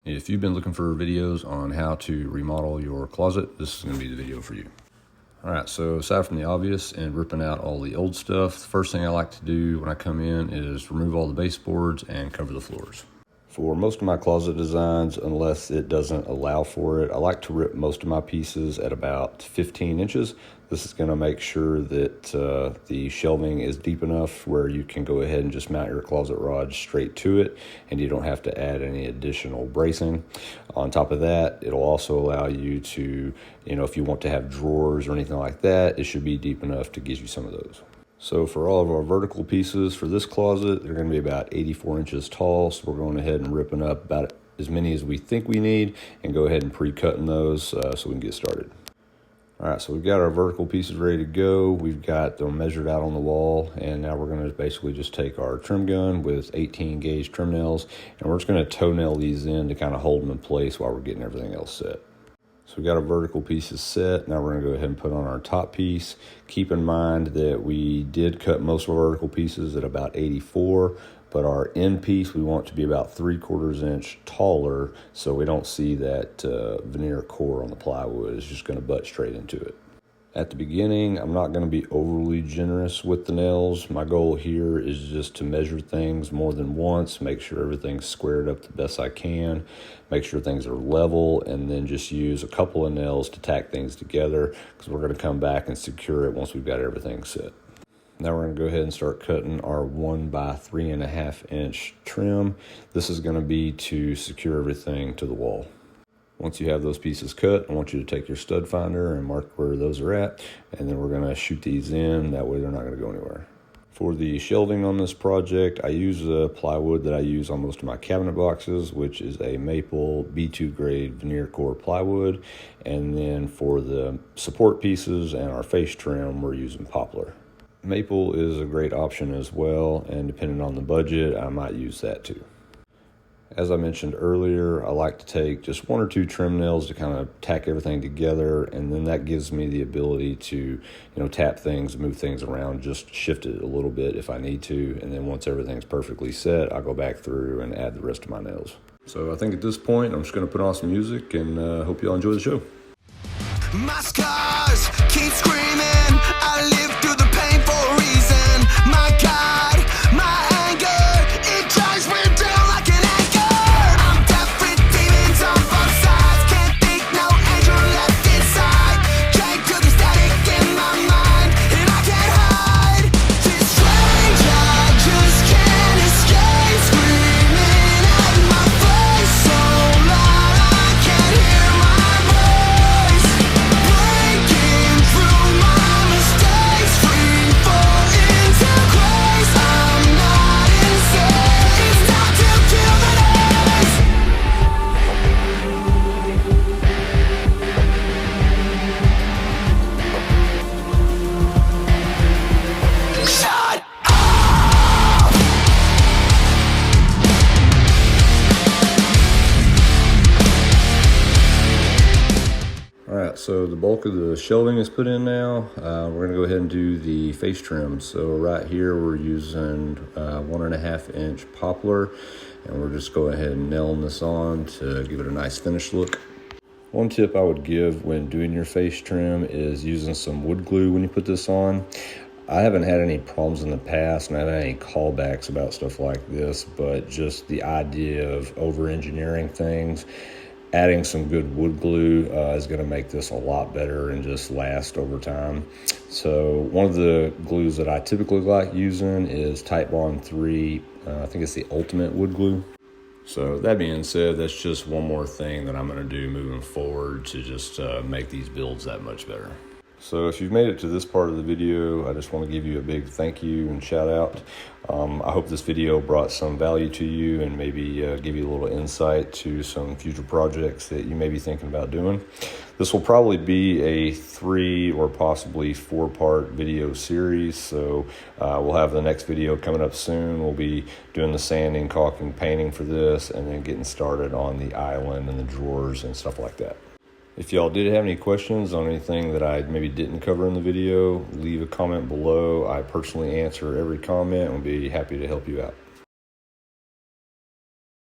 If you've been looking for videos on how to remodel your closet, this is going to be the video for you. All right, so aside from the obvious and ripping out all the old stuff, the first thing I like to do when I come in is remove all the baseboards and cover the floors. For most of my closet designs, unless it doesn't allow for it, I like to rip most of my pieces at about 15 inches. This is going to make sure that the shelving is deep enough where you can go ahead and just mount your closet rod straight to it, and you don't have to add any additional bracing. On top of that, it'll also allow you to, if you want to have drawers or anything like that, it should be deep enough to get you some of those. So for all of our vertical pieces for this closet, they're going to be about 84 inches tall. So we're going ahead and ripping up about as many as we think we need and go ahead and pre-cutting those so we can get started. All right, so we've got our vertical pieces ready to go. We've got them measured out on the wall, and now we're going to basically just take our trim gun with 18 gauge trim nails, and we're just going to toe nail these in to kind of hold them in place while we're getting everything else set. So we got our vertical pieces set. Now we're going to go ahead and put on our top piece. Keep in mind that we did cut most of our vertical pieces at about 84, but our end piece we want to be about 3/4 inch taller so we don't see that veneer core on the plywood. It's just going to butt straight into it. At the beginning, I'm not going to be overly generous with the nails. My goal here is just to measure things more than once, make sure everything's squared up the best I can, make sure things are level, and then just use a couple of nails to tack things together because we're going to come back and secure it once we've got everything set. Now we're going to go ahead and start cutting our 1 by 3.5 inch trim. This is going to be to secure everything to the wall. Once you have those pieces cut, I want you to take your stud finder and mark where those are at, and then we're going to shoot these in. That way they're not going to go anywhere. For the shelving on this project, I use the plywood that I use on most of my cabinet boxes, which is a maple B2 grade veneer core plywood. And then for the support pieces and our face trim, we're using poplar. Maple is a great option as well, and depending on the budget, I might use that too. As I mentioned earlier, I like to take just 1 or 2 trim nails to kind of tack everything together, and then that gives me the ability to, tap things, move things around, just shift it a little bit if I need to, and then once everything's perfectly set, I'll go back through and add the rest of my nails. So I think at this point, I'm just going to put on some music and hope you all enjoy the show. My scars keep screaming, I live through the pain for a reason. My God, my anger, it drives me down like an anchor. I'm deaf with demons on both sides, can't think no angel left inside. Can't kill the static in my mind, and I can't hide. This rage I just can't escape, screaming at my face so loud I can't hear my voice. Breaking through my mistakes, free fall into grace. I'm not insane, it's time to kill the noise. Shut up! All right, so the bulk of the shelving is put in now. We're going to go ahead and do the face trim. So right here we're using 1.5 inch poplar, and we're just going ahead and nailing this on to give it a nice finished look. One tip I would give when doing your face trim is using some wood glue when you put this on. I haven't had any problems in the past, and I haven't had any callbacks about stuff like this, but just the idea of over-engineering things, adding some good wood glue is going to make this a lot better and just last over time. So one of the glues that I typically like using is Type Bond 3. I think it's the ultimate wood glue. So that being said, that's just one more thing that I'm going to do moving forward to just make these builds that much better. So if you've made it to this part of the video, I just want to give you a big thank you and shout out. I hope this video brought some value to you and maybe give you a little insight to some future projects that you may be thinking about doing. This will probably be a 3 or possibly 4-part video series. So we'll have the next video coming up soon. We'll be doing the sanding, caulking, painting for this, and then getting started on the island and the drawers and stuff like that. If y'all did have any questions on anything that I maybe didn't cover in the video, leave a comment below. I personally answer every comment and will be happy to help you out.